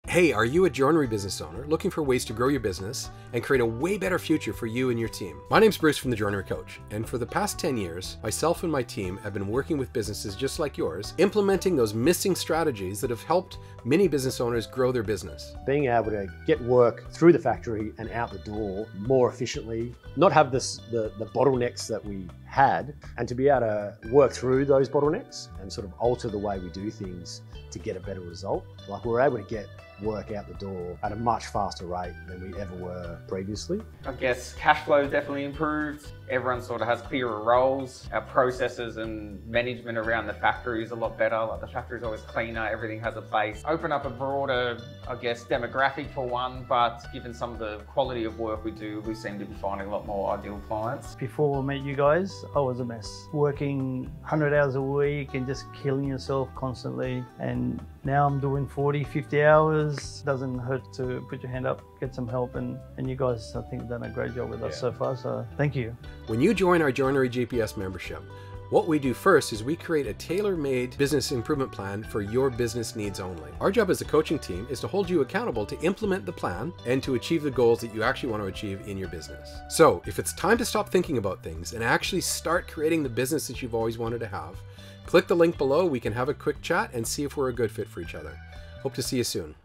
Hey, are you a joinery business owner looking for ways to grow your business and create a way better future for you and your team? My name's Bruce from the Joinery Coach, and for the past 10 years, myself and my team have been working with businesses just like yours, implementing those missing strategies that have helped many business owners grow their business. Being able to get work through the factory and out the door more efficiently, not have the bottlenecks that we had, and to be able to work through those bottlenecks and sort of alter the way we do things to get a better result. Like, we're able to get work out the door at a much faster rate than we ever were previously. I guess cash flow definitely improved. Everyone sort of has clearer roles. Our processes and management around the factory is a lot better. Like, the factory is always cleaner, everything has a place. Open up a broader, I guess, demographic for one, but given some of the quality of work we do, we seem to be finding a lot more ideal clients. Before I met you guys, I was a mess. Working 100 hours a week and just killing yourself constantly. And now I'm doing 40, 50 hours. Doesn't hurt to put your hand up, get some help, and you guys, I think, have done a great job with us so far, so thank you. When you join our Joinery GPS membership, what we do first is we create a tailor-made business improvement plan for your business needs only. Our job as a coaching team is to hold you accountable to implement the plan and to achieve the goals that you actually want to achieve in your business. So if it's time to stop thinking about things and actually start creating the business that you've always wanted to have, click the link below. We can have a quick chat and see if we're a good fit for each other. Hope to see you soon.